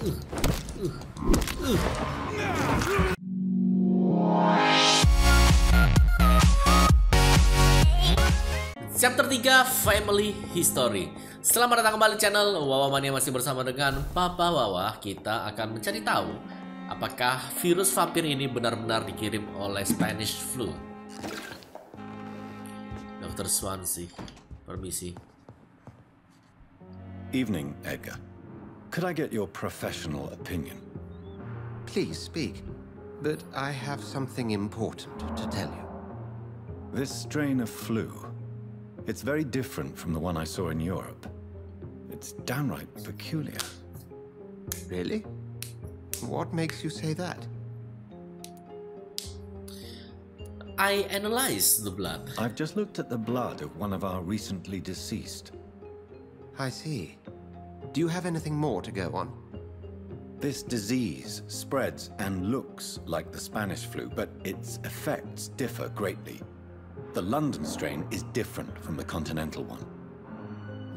Chapter 3 Family History. Selamat datang kembali channel WaWa Mania, masih bersama dengan Papa WaWa. Kita akan mencari tahu apakah virus vampir ini benar-benar dikirim oleh Spanish flu. Dr. Swansea, permisi. Evening, Edgar. Could I get your professional opinion? Please speak, but I have something important to tell you. This strain of flu, it's very different from the one I saw in Europe. It's downright peculiar. Really? What makes you say that? I analyzed the blood. I've just looked at the blood of one of our recently deceased. I see. Do you have anything more to go on? This disease spreads and looks like the Spanish flu, but its effects differ greatly. The London strain is different from the continental one.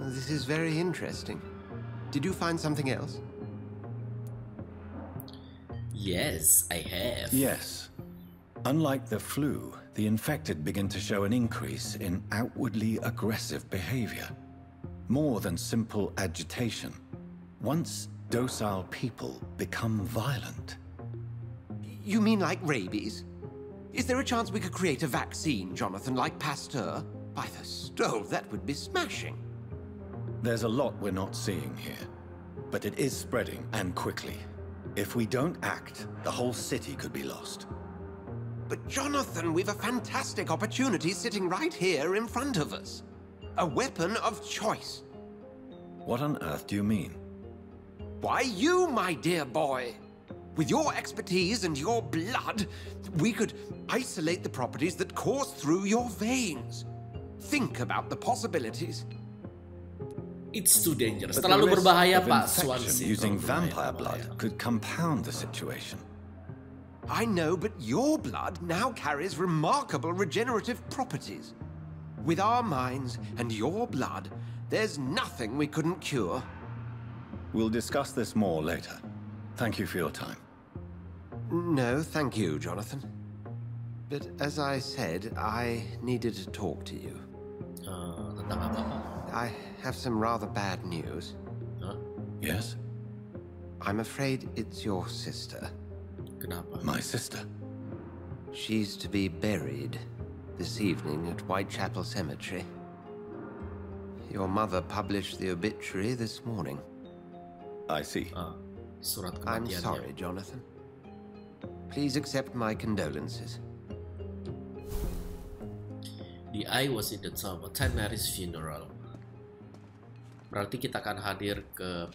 This is very interesting. Did you find something else? Yes, I have. Yes. Unlike the flu, the infected begin to show an increase in outwardly aggressive behavior. More than simple agitation. Once docile people become violent. You mean like rabies? Is there a chance we could create a vaccine, Jonathan, like Pasteur? By the stole, that would be smashing. There's a lot we're not seeing here, but it is spreading, and quickly. If we don't act, the whole city could be lost. But Jonathan, we've a fantastic opportunity sitting right here in front of us. A weapon of choice. What on earth do you mean? Why, you, my dear boy. With your expertise and your blood, we could isolate the properties that course through your veins. Think about the possibilities. It's too dangerous. But Terlalu the risk berbahaya, of Pak infection Swansea. using Terlalu vampire berbahaya. blood could compound the situation. I know, but your blood now carries remarkable regenerative properties. With our minds and your blood, there's nothing we couldn't cure. We'll discuss this more later. Thank you for your time. No, thank you, Jonathan. But as I said, I needed to talk to you. Tentang apa, Pak? I have some rather bad news. Hah? Yes? I'm afraid it's your sister. Kenapa? My sister. She's to be buried this evening at Whitechapel Cemetery. Your mother published the obituary this morning. I see. Surat I'm kematiannya. sorry, Jonathan. Please accept my condolences. The I was in the tomb, attend Mary's funeral. Berarti kita akan hadir ke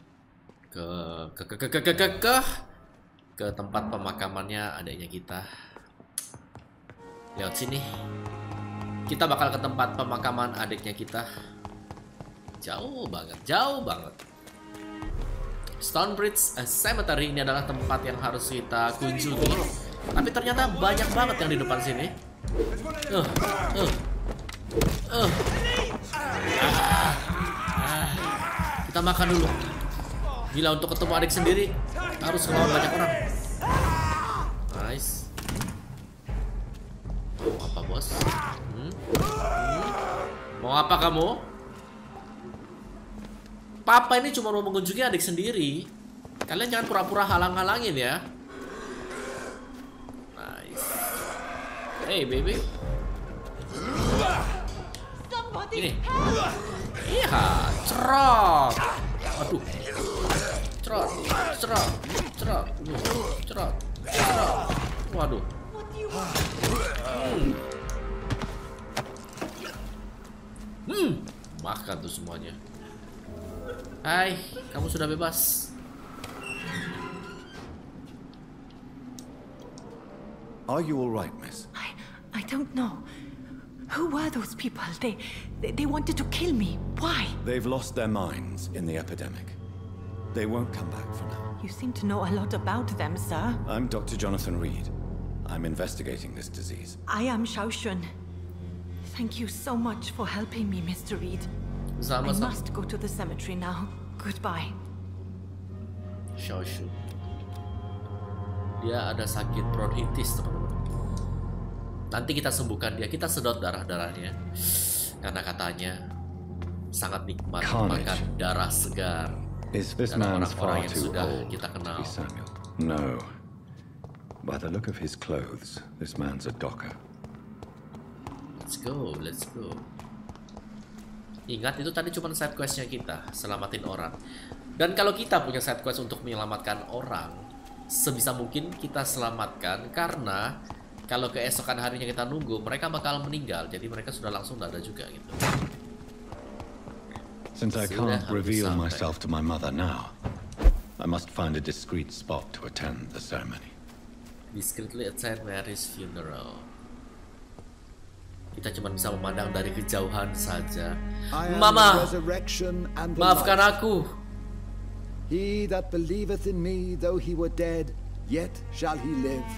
tempat pemakamannya adiknya kita. Lewat sini. Kita bakal ke tempat pemakaman adiknya kita. Jauh banget, jauh banget. Stonebridge Cemetery ini adalah tempat yang harus kita kunjungi. Tapi ternyata banyak banget yang di depan sini. Kita makan dulu. Gila, untuk ketemu adik sendiri harus ngelawan banyak orang. Nice. Mau apa, bos? Mau apa kamu? Papa ini cuma mau mengunjungi adik sendiri. Kalian jangan pura-pura halang-halangin ya. Nice. Hey baby. Ini. Iya, cerot. Aduh. Cerot, cerot, cerot, cerot, cerot. Waduh. Makan tuh semuanya. Hai, kamu sudah bebas. Are you all right, miss? I don't know. Who were those people? They wanted to kill me. Why? They've lost their minds in the epidemic. They won't come back for now. You seem to know a lot about them, sir. I'm Dr. Jonathan Reed. I'm investigating this disease. I am Xiaoxun. Thank you so much for helping me, Mr. Reed. I must go to the cemetery now. Goodbye. Shoshu. Dia ada sakit bronkitis, teman-teman. Nanti kita sembuhkan dia, kita sedot darah-darahnya. Karena katanya sangat nikmat makan darah segar. Is this Darah man's orang-orang far yang too sudah old kita kenal. to be Samuel? No. By the look of his clothes, this man's a docker. Let's go, let's go. Ingat, itu tadi cuma side questnya kita, selamatin orang. Dan kalau kita punya side quest untuk menyelamatkan orang, sebisa mungkin kita selamatkan, karena kalau keesokan harinya kita nunggu, mereka bakal meninggal. Jadi mereka sudah langsung ada juga gitu. Since I can't reveal myself to my mother now, I must find a discreet spot to attend the ceremony. Discreetly attend Mary's funeral. Kita cuma bisa memandang dari kejauhan saja. Mama, maafkan aku. He that believeth in me, though he were dead, yet shall he live.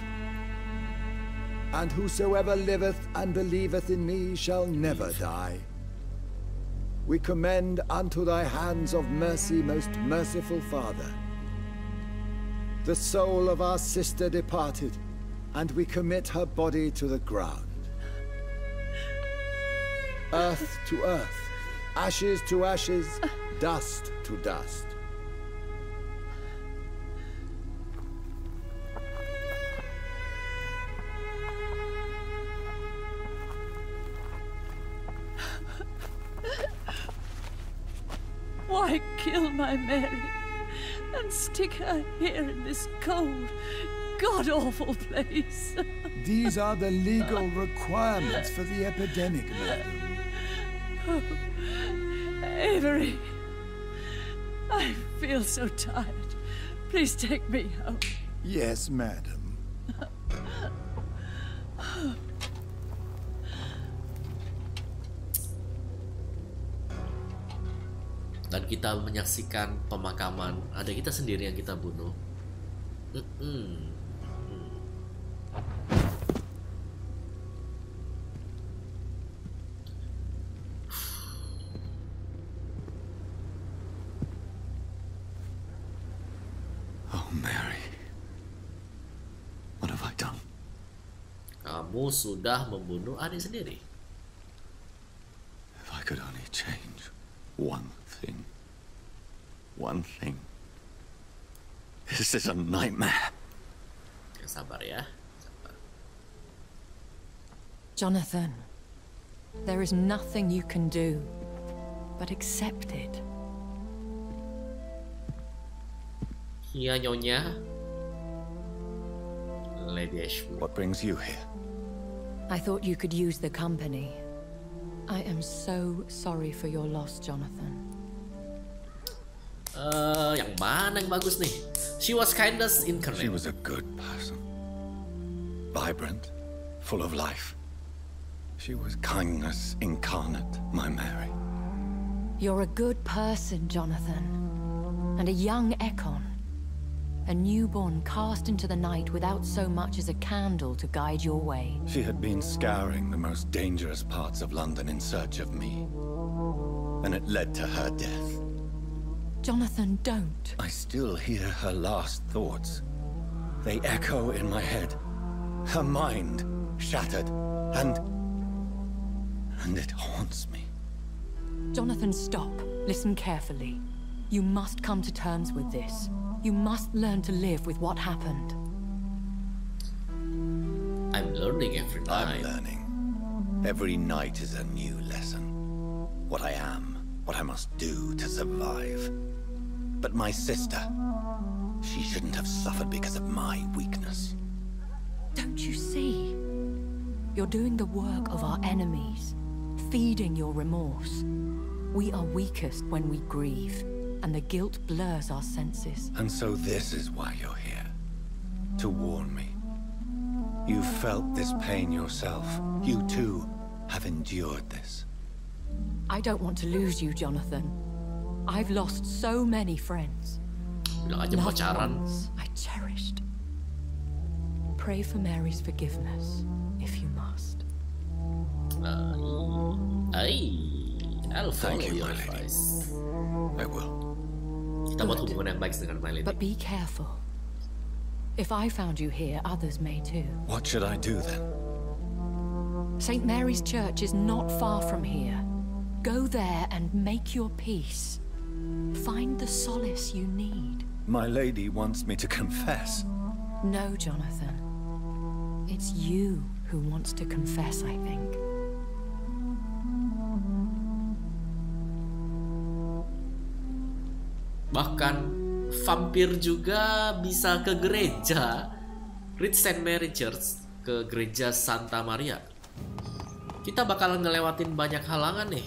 And whosoever liveth and believeth in me shall never die. We commend unto thy hands of mercy, most merciful Father, the soul of our sister departed, and we commit her body to the ground. Earth to earth, ashes to ashes, dust to dust. Why kill my Mary and stick her here in this cold, god-awful place? These are the legal requirements for the epidemic, madam. Oh, Avery, I feel so tired. Please take me home. Yes, madam. Dan kita menyaksikan pemakaman adik kita sendiri yang kita bunuh. Oh, Mary. What have I done? Kamu sudah membunuh adik sendiri. If I could only change one thing. One thing. This is a nightmare. Sabar ya. Sabar. Jonathan, there is nothing you can do but accept it. Iya, Nyonya. Lady Ashwood. What brings you here? I thought you could use the company. I am so sorry for your loss, Jonathan. Yang mana yang bagus nih? She was kindness incarnate. She was a good person. Vibrant, full of life. She was kindness incarnate, my Mary. You're a good person, Jonathan. And a young Ekon. A newborn cast into the night without so much as a candle to guide your way. She had been scouring the most dangerous parts of London in search of me. And it led to her death. Jonathan, don't. I still hear her last thoughts. They echo in my head. Her mind shattered, and it haunts me. Jonathan, stop. Listen carefully. You must come to terms with this. You must learn to live with what happened. I'm learning every night. I'm learning. Every night is a new lesson. What I am, what I must do to survive. But my sister, she shouldn't have suffered because of my weakness. Don't you see? You're doing the work of our enemies, feeding your remorse. We are weakest when we grieve, and the guilt blurs our senses. And so this is why you're here. To warn me. You felt this pain yourself. You too have endured this. I don't want to lose you, Jonathan. I've lost so many friends. Bilang aja Loved pacaran. ones I cherished. Pray for Mary's forgiveness, if you must. I'll follow Thank you, your my lady. advice. I will. Kita buat hubungan yang baik dengan my lady. But be careful. If I found you here, others may too. What should I do then? St. Mary's Church is not far from here. Go there and make your peace. Find the solace you need. My lady wants me to confess. No, Jonathan. It's you who wants to confess, I think. Bahkan vampir juga bisa ke gereja. Reach St. Mary Church, ke gereja Santa Maria. Kita bakal ngelewatin banyak halangan nih.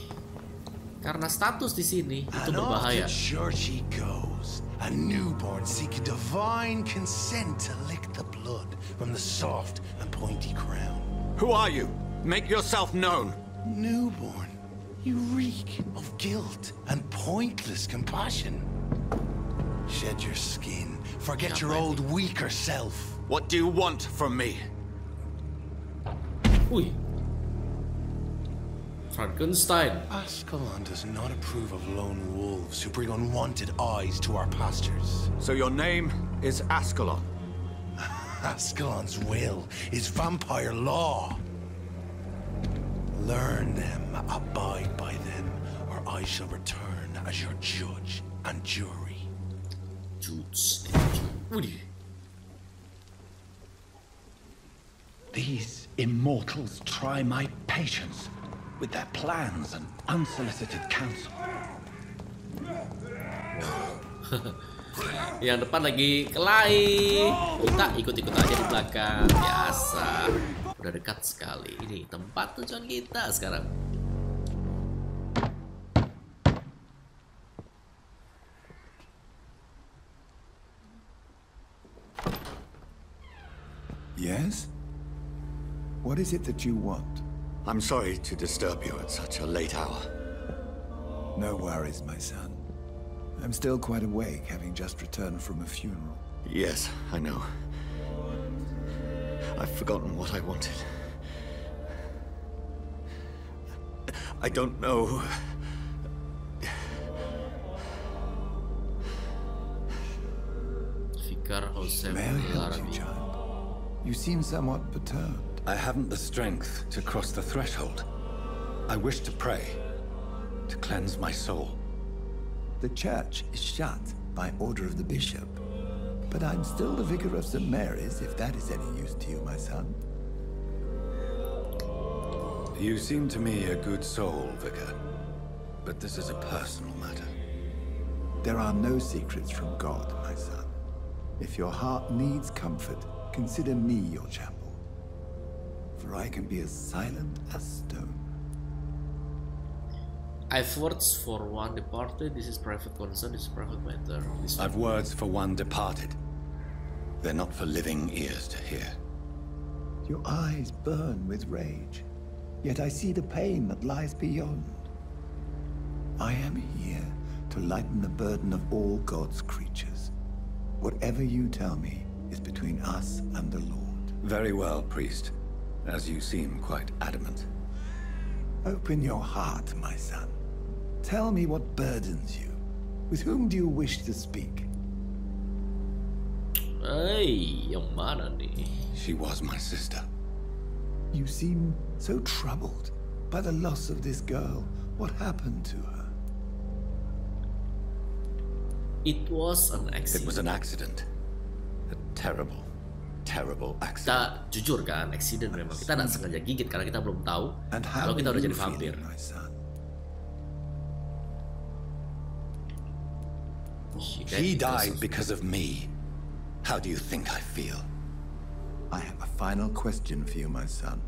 Karena status di sini itu berbahaya. Church he goes, a newborn seeking divine consent to lick the blood from the soft and pointy crown. Who are you? Make yourself known. Newborn, you reek of guilt and pointless compassion. Shed your skin, forget your old weaker self. What do you want from me? Wih, Frankenstein. Ascalon does not approve of lone wolves who bring unwanted eyes to our pastures. So your name is Ascalon? Ascalon's will is vampire law. Learn them, abide by them, or I shall return as your judge and jury. These immortals try my patience with their plans and unsolicited counsel. Yang depan lagi kelahi. Kita ikut-ikut aja di belakang. Biasa. Udah dekat sekali. Ini tempat tujuan kita sekarang. Yes? What is it that you want? I'm sorry to disturb you at such a late hour. No worries, my son. I'm still quite awake, having just returned from a funeral. Yes, I know. I've forgotten what I wanted. I don't know. May I help you, child? You seem somewhat perturbed. I haven't the strength to cross the threshold. I wish to pray, to cleanse my soul. The church is shut by order of the bishop. But I'm still the vicar of St. Mary's, if that is any use to you, my son. You seem to me a good soul, Vicar. But this is a personal matter. There are no secrets from God, my son. If your heart needs comfort, consider me your chapel. For I can be as silent as stone. I've words for one departed. This is private concern. This is private matter. I've words for one departed. They're not for living ears to hear. Your eyes burn with rage, yet I see the pain that lies beyond. I am here to lighten the burden of all God's creatures. Whatever you tell me is between us and the Lord. Very well, priest, as you seem quite adamant. Open your heart, my son. Tell me what burdens you. With whom do you wish to speak? Hey, yang mana nih? She was my sister. You seem so troubled by the loss of this girl. What happened to her? It was an accident. It was an accident. A terrible, terrible accident. Kita jujur kan, accident memang. Kita nggak sengaja gigit karena kita belum tahu kalau kita udah jadi vampir. She died because of me. How do you think I feel? I have a final question for you, my son.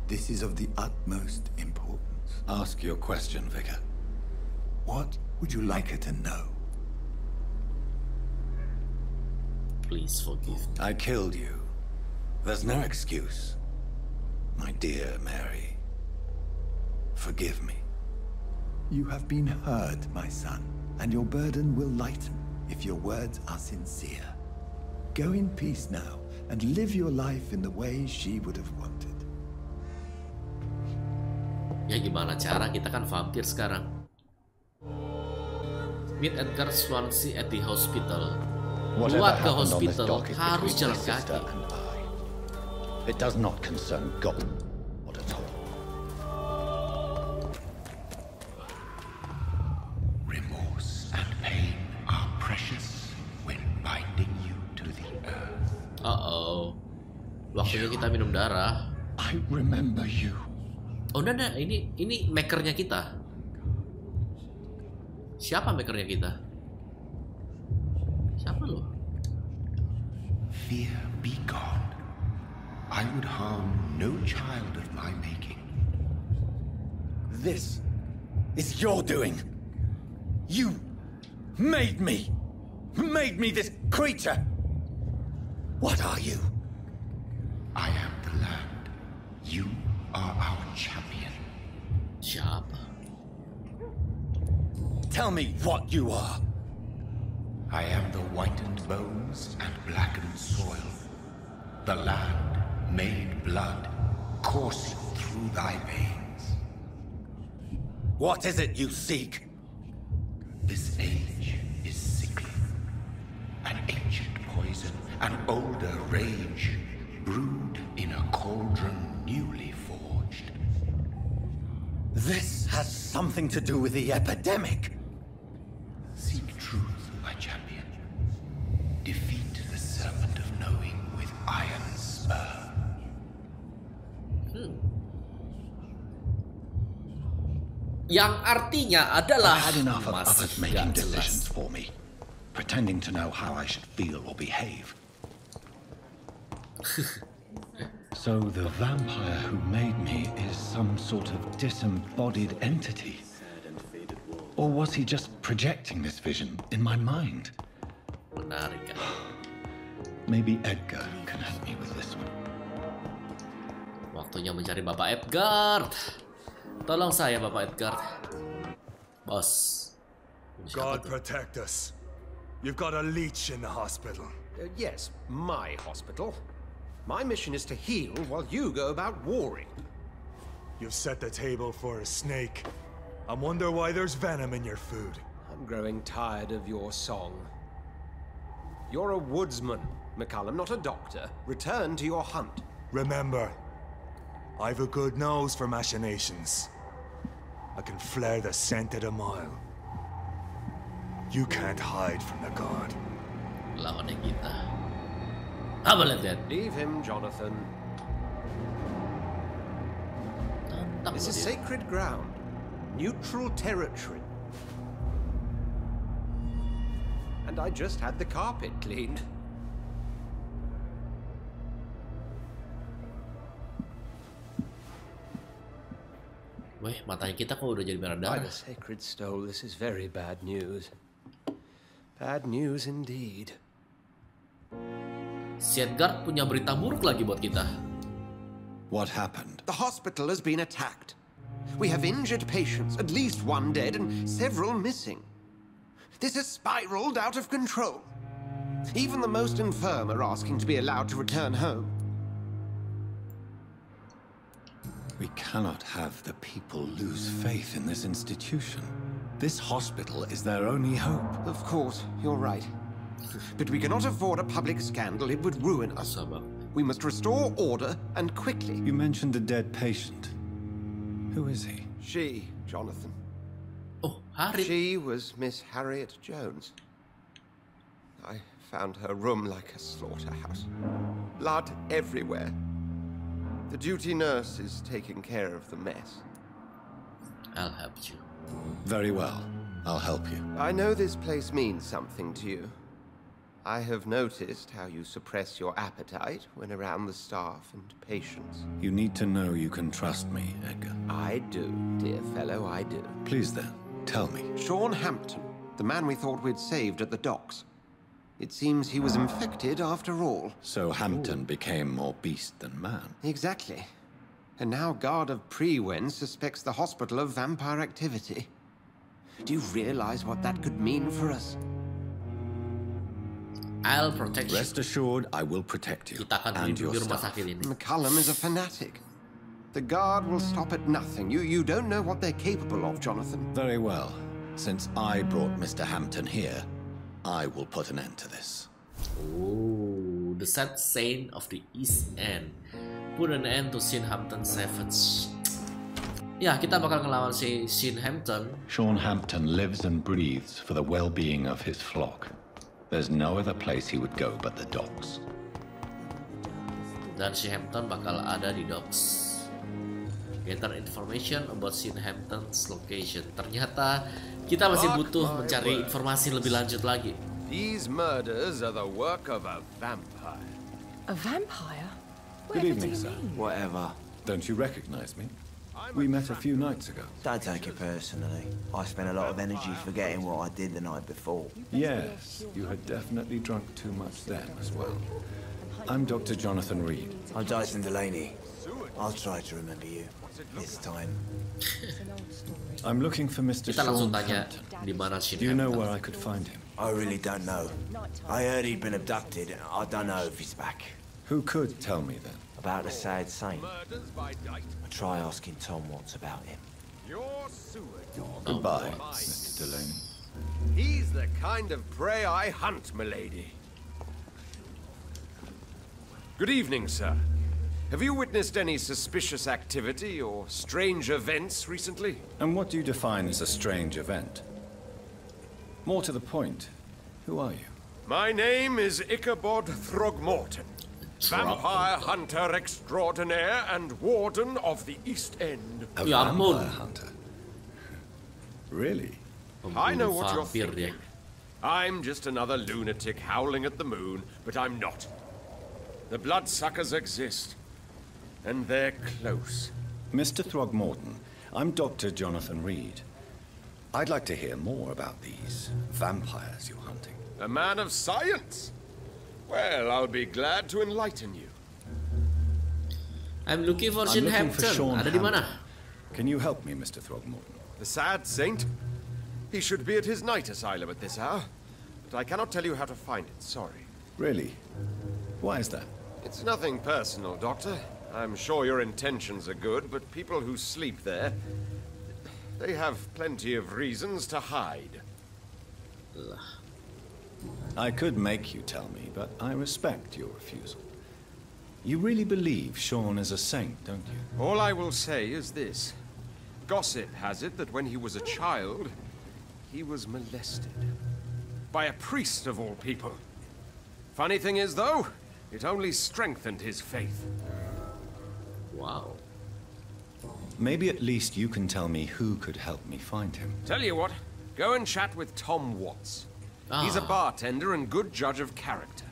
This is of the utmost importance. Ask your question, Vicar. What would you like her to know? Please forgive me. I killed you. There's no excuse. My dear Mary, forgive me. You have been heard, my son, and your burden will lighten if your words are sincere. Go in peace now and live your life in the way she would have wanted. Ya gimana cara, kita kan vampir sekarang. Meet Edgar Swansea at the hospital. Whatever Buat ke happened on this hospital dock is harus between jalan my sister kaki. and I. It does not concern God at all. Remorse and pain are precious when binding you to the earth. Waktunya kita minum darah. I remember you. Oh, nah, ini makernya kita. Siapa makernya kita? Siapa lo? Fear be gone. I would harm no child of my making. This is your doing. You made me this creature. What are you? I am the land. You are our champion. Siapa? Tell me what you are. I am the whitened bones and blackened soil. The land made blood coursing through thy veins. What is it you seek? This age is sickly. An ancient poison, an older rage, brewed in a cauldron newly forged. This has something to do with the epidemic. Seek truth, my champion. Defeat the serpent of knowing with iron spur. Yang artinya adalah I had enough of masih others gak making jelas. decisions for me, pretending to know how I should feel or behave. So the vampire who made me is some sort of disembodied entity? Or was he just projecting this vision in my mind? Menarik kan? Maybe Edgar can help me with this one. Waktunya mencari Bapak Edgar. Tolong saya, Bapak Edgar. Bos. Siapa God tuh? protect us. You've got a leech in the hospital. Yes, my hospital. My mission is to heal while you go about warring. You've set the table for a snake. I wonder why there's venom in your food. I'm growing tired of your song. You're a woodsman, McCallum, not a doctor. Return to your hunt. Remember, I've a good nose for machinations. I can flare the scent at a mile. You can't hide from the god. Lawannya kita. Apa lihat? Leave him, Jonathan. Tantang This is dia. sacred ground. Neutral territory. And I just had the carpet cleaned. Weh, matanya kita kok udah jadi merah By darah. the sacred stole, this is very bad news. Bad news indeed. Si Edgar punya berita buruk lagi buat kita. What happened? The hospital has been attacked. We have injured patients, at least one dead and several missing. This has spiraled out of control. Even the most infirm are asking to be allowed to return home. We cannot have the people lose faith in this institution. This hospital is their only hope. Of course, you're right. But we cannot afford a public scandal. It would ruin us. Sabar. We must restore order, and quickly. You mentioned a dead patient. Who is he? She, Jonathan. Oh, Harry. She was Miss Harriet Jones. I found her room like a slaughterhouse. Blood everywhere. The duty nurse is taking care of the mess. I'll help you. Very well. I'll help you. I know this place means something to you. I have noticed how you suppress your appetite when around the staff and patients. You need to know you can trust me, Edgar. I do, dear fellow, I do. Please then, tell me. Sean Hampton, the man we thought we'd saved at the docks. It seems he was infected after all. So Hampton became more beast than man. Exactly. And now Guard of Prewen suspects the hospital of vampire activity. Do you realize what that could mean for us? I'll protect you. Rest assured, I will protect you Kita akan and your melindungi rumah staff. sakit ini. McCallum is a fanatic. The Guard will stop at nothing. You don't know what they're capable of, Jonathan. Very well. Since I brought Mr. Hampton here, I will put an end to this. Oh, the sad saint of the East End. Put an end to Sean Hampton Savage. Ya, kita bakal ngelawan si Sean Hampton. Sean Hampton lives and breathes for the well-being of his flock. There's no other place he would go but the docks. Dan si Hampton bakal ada di docks. Gather information about Sean Hampton's location. Ternyata kita masih butuh mencari informasi lebih lanjut lagi. These murders are the work of a vampire. A vampire? Good evening, sir. Whatever. Don't you recognize me? We met a few nights ago. Don't take it personally. I spent a lot of energy forgetting what I did the night before. Yes, you had definitely drunk too much then as well. I'm Dr. Jonathan Reed. I'm Dyson Delaney. I'll try to remember you. This time. I'm looking for Mr. Kita langsung Sean tanya Hampton. di mana Sean Do you know Hampton. where I could find him? I really don't know. I heard he'd been abducted. I don't know if he's back. Who could tell me then? About the sad saint. Murders by night. I try asking Tom Watts about him. Your sewer dog. Goodbye, my Mr. Delaney. He's the kind of prey I hunt, milady. Good evening, sir. Have you witnessed any suspicious activity or strange events recently? And what do you define as a strange event? More to the point, who are you? My name is Ichabod Throgmorton, vampire hunter extraordinaire and warden of the East End. A Ya ampun. vampire hunter? Really? I know what you're Vampir dia. thinking. I'm just another lunatic howling at the moon, but I'm not. The bloodsuckers exist, and they're close. Mr. Throgmorton, I'm Dr. Jonathan Reed. I'd like to hear more about these vampires you're hunting. A man of science? Well, I'll be glad to enlighten you. I'm looking for I'm Sean looking for Hampton. Sean Ada di mana? Hampton. Can you help me, Mr. Throgmorton? The sad saint? He should be at his night asylum at this hour, but I cannot tell you how to find it, sorry. Really? Why is that? It's nothing personal, Doctor. I'm sure your intentions are good, but people who sleep there, they have plenty of reasons to hide. I could make you tell me, but I respect your refusal. You really believe Sean is a saint, don't you? All I will say is this. Gossip has it that when he was a child, he was molested. By a priest of all people. Funny thing is, though, it only strengthened his faith. Wow. Maybe at least you can tell me who could help me find him. Tell you what, go and chat with Tom Watts. He's a bartender and good judge of character.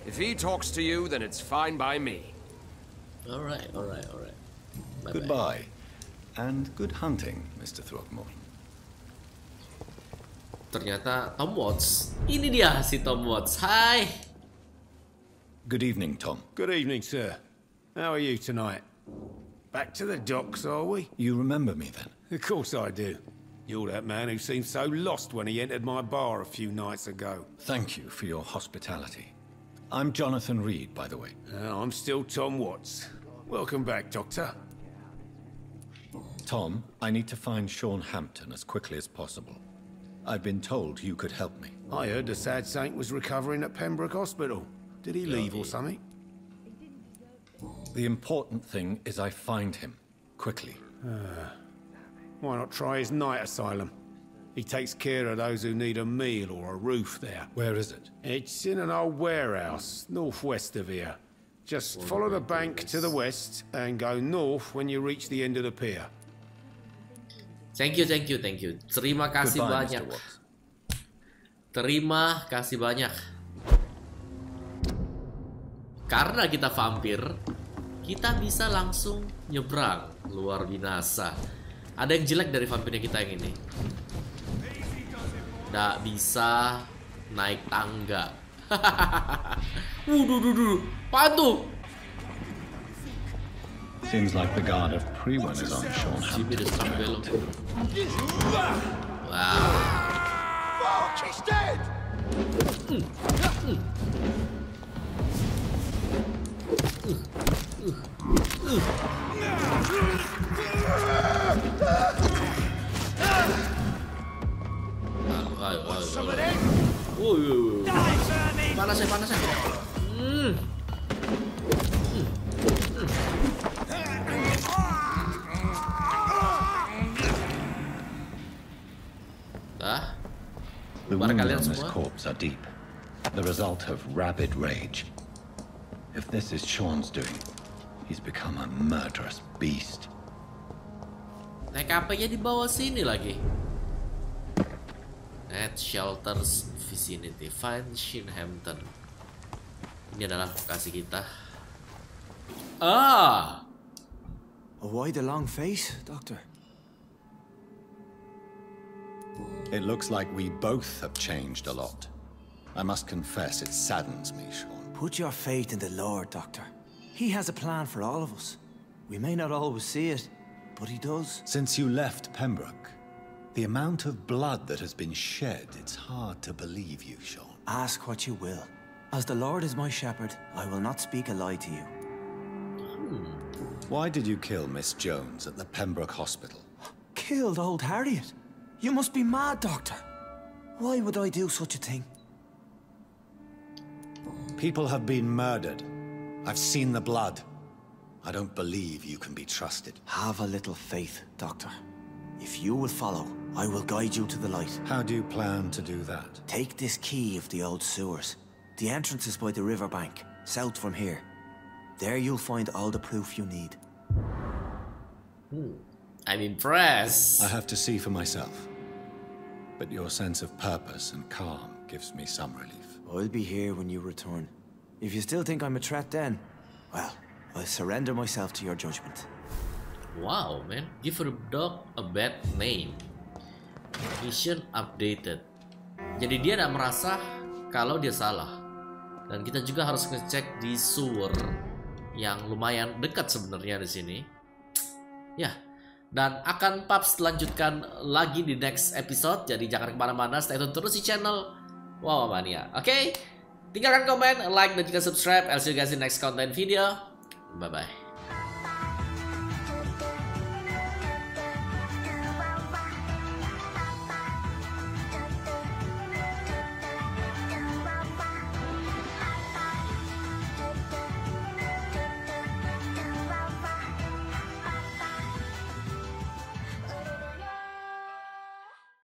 If he talks to you, then it's fine by me. Alright. Bye-bye. Goodbye. And good hunting, Mr. Throgmorton. Ternyata Tom Watts. Ini dia si Tom Watts. Hai. Good evening, Tom. Good evening, sir. How are you tonight? Back to the docks, are we? You remember me then? Of course I do. You're that man who seemed so lost when he entered my bar a few nights ago. Thank you for your hospitality. I'm Jonathan Reed, by the way. I'm still Tom Watts. Welcome back, Doctor. Tom, I need to find Sean Hampton as quickly as possible. I've been told you could help me. I heard the sad saint was recovering at Pembroke Hospital. Did he leave or something? The important thing is I find him, quickly. Why not try his night asylum? He takes care of those who need a meal or a roof there. Where is it? It's in an old warehouse, northwest of here. Just follow the bank to the west and go north when you reach the end of the pier. Thank you. Terima kasih Goodbye, banyak. Mr. Watts. Terima kasih banyak. Karena kita vampir, kita bisa langsung nyebrang. Luar binasa. Ada yang jelek dari vampirnya kita yang ini. Nggak bisa naik tangga. Apaan tuh? Seems like the guard of Prewan is on Sean Jimmy Hampton. the Strong Bellow. Wow. Fuck, he's dead! panas ya. The Buat wounds kalian on this semua. corpse are deep, the result of rabid rage. If this is Sean's doing, he's become a murderous beast. Naik apa-nya di bawah sini lagi. Net Shelters Vicinity, find Shinhampton. Ini adalah kasih kita. Why the long face, Doctor? It looks like we both have changed a lot. I must confess, it saddens me, Sean. Put your faith in the Lord, Doctor. He has a plan for all of us. We may not always see it, but he does. Since you left Pembroke, the amount of blood that has been shed, it's hard to believe you, Sean. Ask what you will. As the Lord is my shepherd, I will not speak a lie to you. Why did you kill Miss Jones at the Pembroke Hospital? Killed old Harriet? You must be mad, Doctor. Why would I do such a thing? People have been murdered. I've seen the blood. I don't believe you can be trusted. Have a little faith, Doctor. If you will follow, I will guide you to the light. How do you plan to do that? Take this key of the old sewers. The entrance is by the riverbank, south from here. There you'll find all the proof you need. I'm impressed. I have to see for myself. But your sense of purpose and calm gives me some relief. I'll be here when you return. If you still think I'm a threat then, well, I'll surrender myself to your judgment. Wow, man. Give a dog a bad name. Mission updated. Jadi dia tidak merasa kalau dia salah. Dan kita juga harus ngecek di sewer yang lumayan dekat sebenarnya di sini. Ya. Dan akan Paps lanjutkan lagi di next episode. Jadi jangan kemana-mana, stay tune terus di channel WaWa Mania. Oke? Tinggalkan komen, like, dan juga subscribe. I'll see you guys in next content video. Bye-bye.